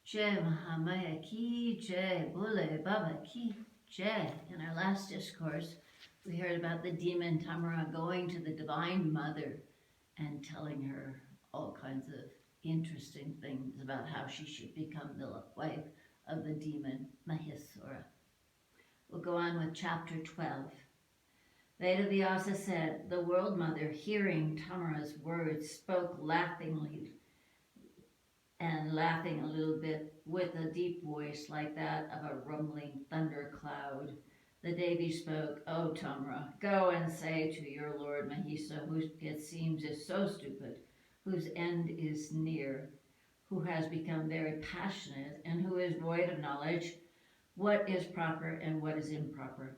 Jai Mahamaya Ki Jai, Bule Baba Ki Jai. In our last discourse, we heard about the demon Tamara going to the Divine Mother and telling her all kinds of interesting things about how she should become the wife of the demon Mahishasura. We'll go on with chapter 12. Vedavyasa said, the World Mother, hearing Tamara's words, spoke laughingly and laughing a little bit with a deep voice like that of a rumbling thunder cloud. The Devi spoke, O Tamara, go and say to your Lord Mahisa, who it seems is so stupid, whose end is near, who has become very passionate, and who is void of knowledge, what is proper and what is improper.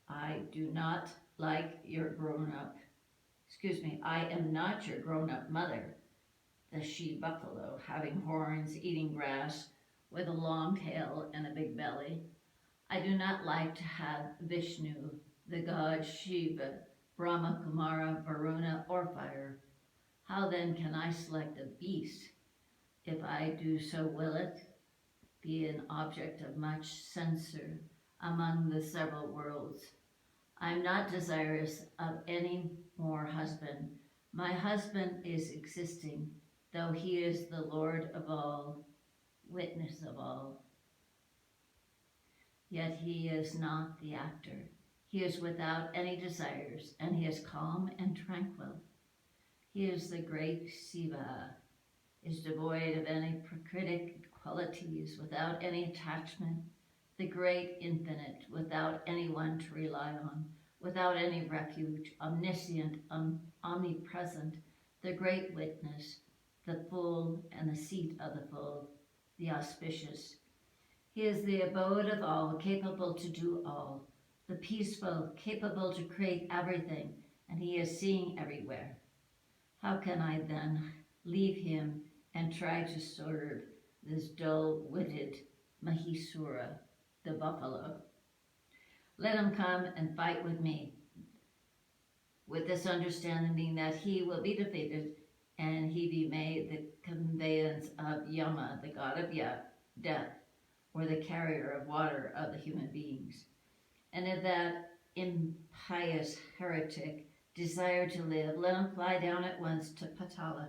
I am not your grown-up mother, the she-buffalo, having horns, eating grass, with a long tail and a big belly. I do not like to have Vishnu, the god Shiva, Brahma, Kumara, Varuna, or fire. How then can I select a beast? If I do so, will it be an object of much censure among the several worlds? I am not desirous of any more husband. My husband is existing, though he is the Lord of all, witness of all. Yet he is not the actor. He is without any desires, and he is calm and tranquil. He is the great Shiva, is devoid of any prakriti qualities, without any attachment, the great infinite, without anyone to rely on, without any refuge, omniscient, omnipresent, the great witness, the full and the seat of the full, the auspicious. He is the abode of all, capable to do all, the peaceful, capable to create everything, and he is seeing everywhere. How can I then leave him and try to serve this dull-witted Mahishasura, the buffalo? Let him come and fight with me, with this understanding that he will be defeated and he be made the conveyance of Yama, the god of death, or the carrier of water of the human beings. And if that impious heretic desire to live, let him fly down at once to Patala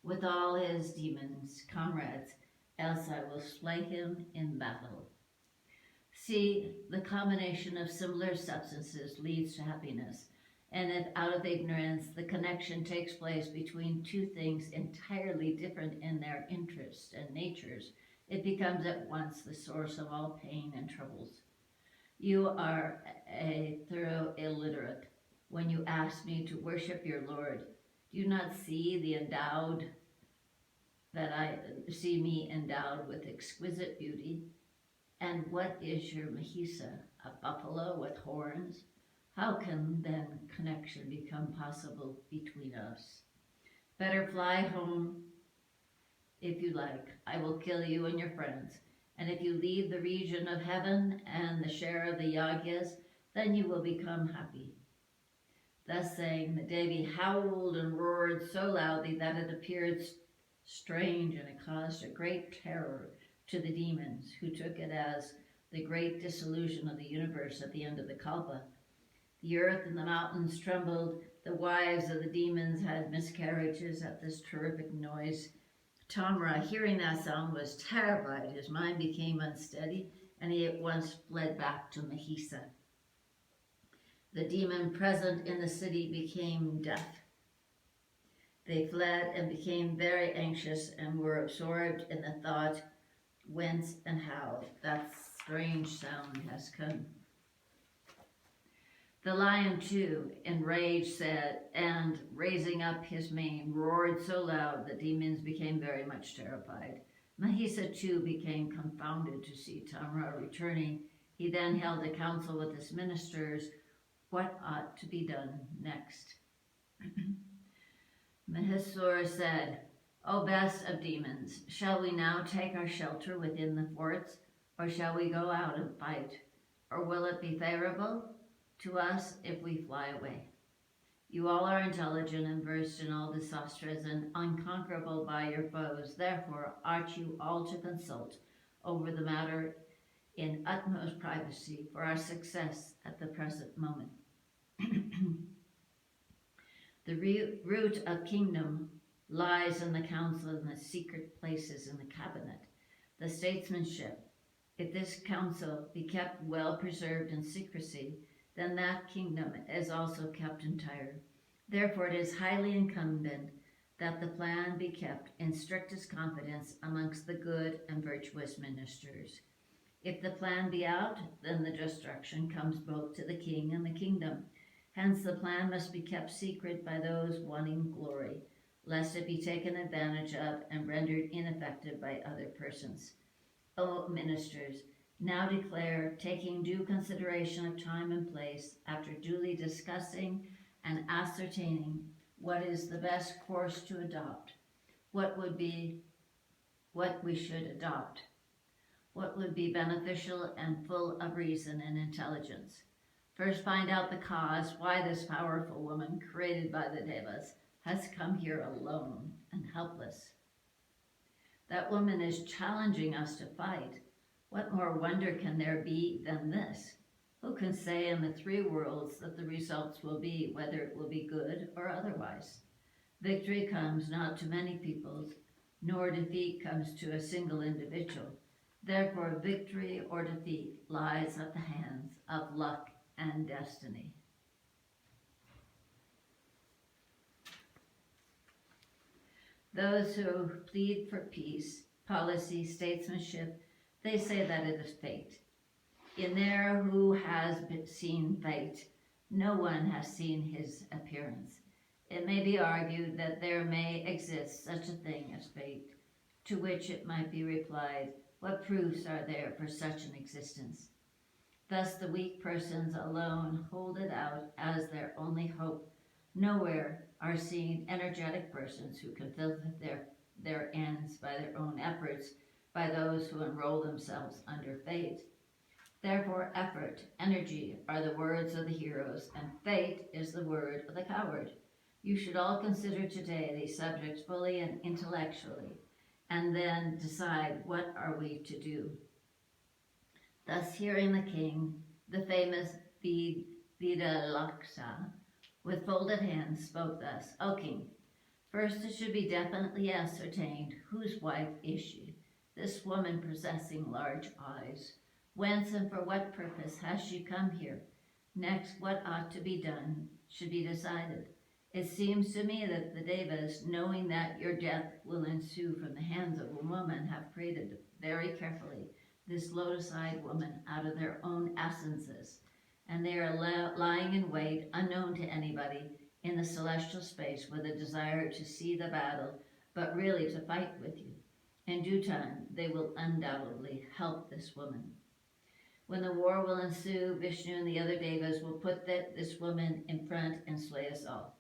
with all his demons, comrades, else I will slay him in battle. See, the combination of similar substances leads to happiness, and if out of ignorance the connection takes place between two things entirely different in their interests and natures, it becomes at once the source of all pain and troubles. You are a thorough illiterate when you ask me to worship your Lord. Do you not see see me endowed with exquisite beauty? And what is your Mahisa, a buffalo with horns? How can then connection become possible between us? Better fly home if you like. I will kill you and your friends. And if you leave the region of heaven and the share of the yagyas, then you will become happy. Thus saying, the Devi howled and roared so loudly that it appeared strange, and it caused a great terror to the demons, who took it as the great dissolution of the universe at the end of the Kalpa. The earth and the mountains trembled. The wives of the demons had miscarriages at this terrific noise. Tamara, hearing that sound, was terrified. His mind became unsteady, and he at once fled back to Mahisa. The demon present in the city became deaf. They fled and became very anxious and were absorbed in the thought, whence and how that strange sound has come. The lion too, enraged, said, and raising up his mane, roared so loud that demons became very much terrified. Mahisa too became confounded to see Tamara returning. He then held a council with his ministers, what ought to be done next. Mahishasura said, O best of demons, shall we now take our shelter within the forts, or shall we go out and fight? Or will it be favorable to us if we fly away? You all are intelligent and versed in all the sastras and unconquerable by your foes. Therefore ought you all to consult over the matter in utmost privacy for our success at the present moment. The root of kingdom lies in the council and the secret places in the cabinet, the statesmanship. If this council be kept well preserved in secrecy, then that kingdom is also kept entire. Therefore it is highly incumbent that the plan be kept in strictest confidence amongst the good and virtuous ministers. If the plan be out, then the destruction comes both to the king and the kingdom. Hence the plan must be kept secret by those wanting glory, lest it be taken advantage of and rendered ineffective by other persons. O ministers, now declare, taking due consideration of time and place, after duly discussing and ascertaining what is the best course to adopt, what we should adopt, what would be beneficial and full of reason and intelligence. First find out the cause why this powerful woman, created by the Devas, has come here alone and helpless. That woman is challenging us to fight. What more wonder can there be than this? Who can say in the three worlds that the results will be, whether it will be good or otherwise? Victory comes not to many peoples, nor defeat comes to a single individual. Therefore, victory or defeat lies at the hands of luck and destiny. Those who plead for peace, policy, statesmanship, they say that it is fate. In there who has seen fate, no one has seen his appearance. It may be argued that there may exist such a thing as fate, to which it might be replied, what proofs are there for such an existence? Thus the weak persons alone hold it out as their only hope. Nowhere are seen energetic persons who can fulfill their ends by their own efforts, by those who enroll themselves under fate. Therefore effort, energy are the words of the heroes, and fate is the word of the coward. You should all consider today these subjects fully and intellectually, and then decide what are we to do. Thus hearing the king, the famous Vidalaksa, with folded hands spoke thus, O king, first it should be definitely ascertained whose wife is she, this woman possessing large eyes. Whence and for what purpose has she come here? Next, what ought to be done should be decided. It seems to me that the Devas, knowing that your death will ensue from the hands of a woman, have created very carefully this lotus-eyed woman out of their own essences, and they are lying in wait, unknown to anybody, in the celestial space with a desire to see the battle, but really to fight with you. In due time, they will undoubtedly help this woman. When the war will ensue, Vishnu and the other Devas will put this woman in front and slay us all.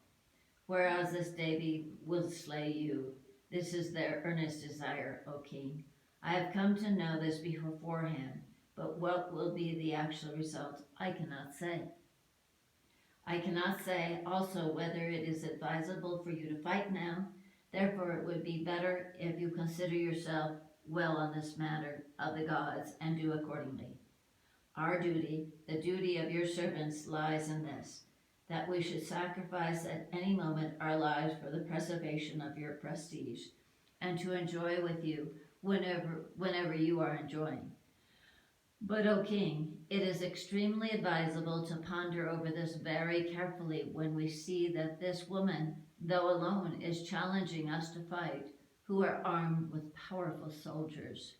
Whereas this Devi will slay you. This is their earnest desire, O king. I have come to know this beforehand, but what will be the actual result, I cannot say. I cannot say also whether it is advisable for you to fight now. Therefore it would be better if you consider yourself well on this matter of the gods and do accordingly. Our duty, the duty of your servants, lies in this, that we should sacrifice at any moment our lives for the preservation of your prestige, and to enjoy with you whenever you are enjoying. But, O king, it is extremely advisable to ponder over this very carefully when we see that this woman, though alone, is challenging us to fight, who are armed with powerful soldiers.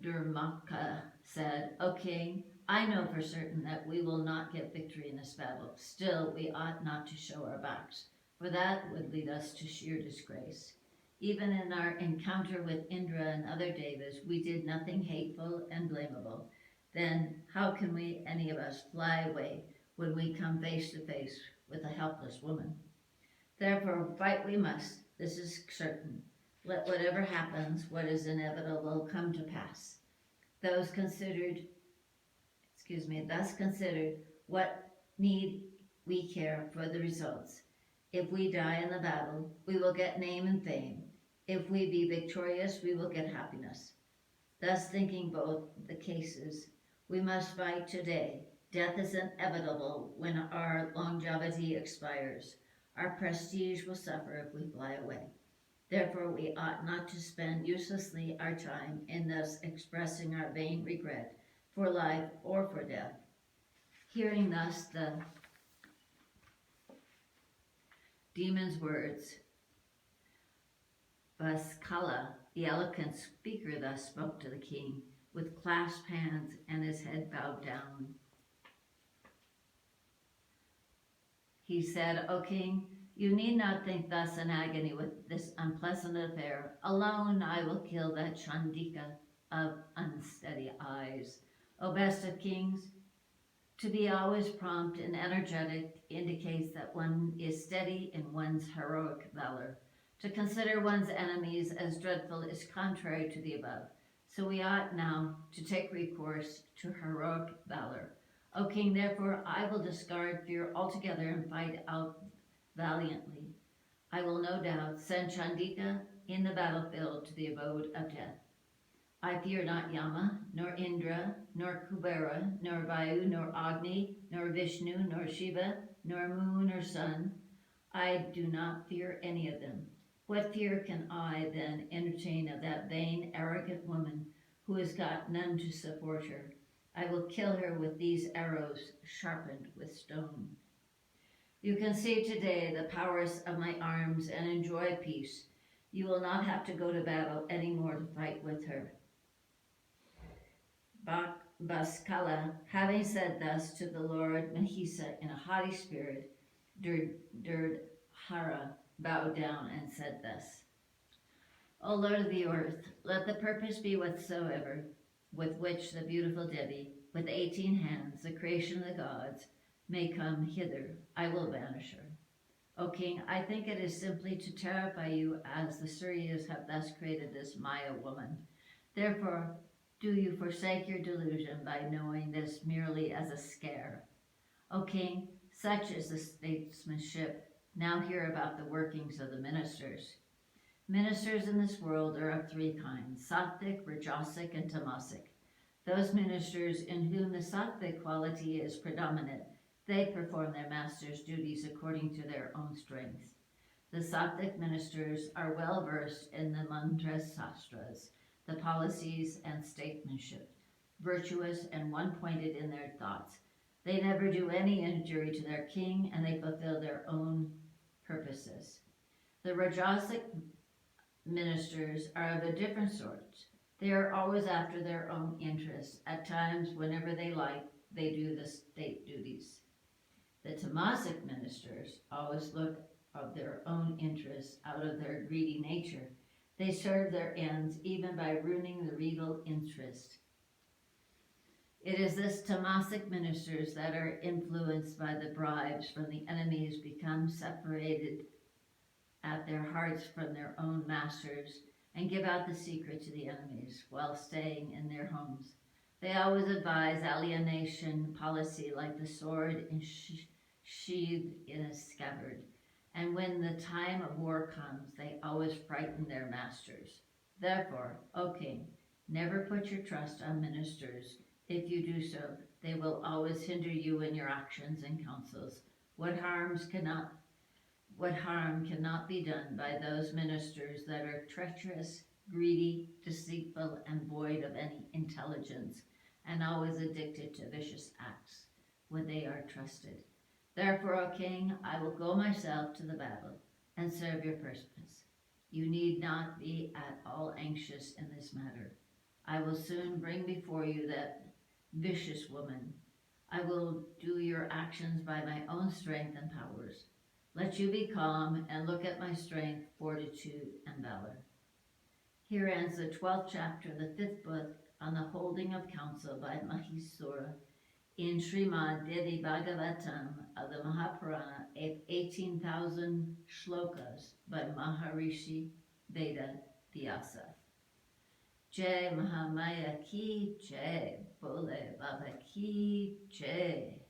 Durmaka said, O king, I know for certain that we will not get victory in this battle. Still, we ought not to show our backs, for that would lead us to sheer disgrace. Even in our encounter with Indra and other Devas, we did nothing hateful and blamable. Then how can we, any of us, fly away when we come face to face with a helpless woman? Therefore, fight we must, this is certain. Let whatever happens, what is inevitable, come to pass. Thus considered, what need we care for the results. If we die in the battle, we will get name and fame. If we be victorious, we will get happiness. Thus thinking both the cases, we must fight today. Death is inevitable when our longevity expires. Our prestige will suffer if we fly away. Therefore, we ought not to spend uselessly our time in thus expressing our vain regret for life or for death. Hearing thus the demon's words, Vaskala, the eloquent speaker, thus spoke to the king, with clasped hands and his head bowed down. He said, O king, you need not think thus in agony with this unpleasant affair. Alone I will kill that Chandika of unsteady eyes. O best of kings, to be always prompt and energetic indicates that one is steady in one's heroic valor. To consider one's enemies as dreadful is contrary to the above. So we ought now to take recourse to heroic valor. O king, therefore I will discard fear altogether and fight out valiantly. I will no doubt send Chandika in the battlefield to the abode of death. I fear not Yama, nor Indra, nor Kubera, nor Vayu, nor Agni, nor Vishnu, nor Shiva, nor moon, nor sun. I do not fear any of them. What fear can I then entertain of that vain, arrogant woman who has got none to support her? I will kill her with these arrows sharpened with stone. You can see today the powers of my arms and enjoy peace. You will not have to go to battle any more to fight with her. Baskala, having said thus to the Lord Mahisa in a haughty spirit, Durdhara bowed down and said thus, O Lord of the earth, let the purpose be whatsoever, with which the beautiful Devi, with 18 hands, the creation of the gods, may come hither. I will banish her. O king, I think it is simply to terrify you, as the Suryas have thus created this Maya woman. Therefore, do you forsake your delusion by knowing this merely as a scare. O king, such is the statesmanship. Now hear about the workings of the ministers. Ministers in this world are of 3 kinds, sattvic, rajasic, and tamasic. Those ministers in whom the sattvic quality is predominant, they perform their master's duties according to their own strength. The sattvic ministers are well versed in the mantras, sastras, the policies and statesmanship, virtuous and one-pointed in their thoughts. They never do any injury to their king, and they fulfill their own purposes. The rajasic ministers are of a different sort. They are always after their own interests. At times, whenever they like, they do the state duties. The tamasic ministers always look of their own interests out of their greedy nature. They serve their ends even by ruining the regal interest. It is this tamasic ministers that are influenced by the bribes from the enemies become separated at their hearts from their own masters and give out the secret to the enemies while staying in their homes. They always advise alienation policy like the sword sheathed in a scabbard. And when the time of war comes, they always frighten their masters. Therefore, O king, never put your trust on ministers. If you do so, they will always hinder you in your actions and counsels. What harm cannot be done by those ministers that are treacherous, greedy, deceitful, and void of any intelligence, and always addicted to vicious acts when they are trusted. Therefore, O king, I will go myself to the battle and serve your purpose. You need not be at all anxious in this matter. I will soon bring before you that vicious woman. I will do your actions by my own strength and powers. Let you be calm and look at my strength, fortitude, and valor. Here ends the 12th chapter of the 5th book on the holding of council by Mahisura in Srimad Devi Bhagavatam of the Mahapurana, 18,000 shlokas by Maharishi Veda Vyasa. Jai Mahamaya ki jai, Bole Baba ki jai.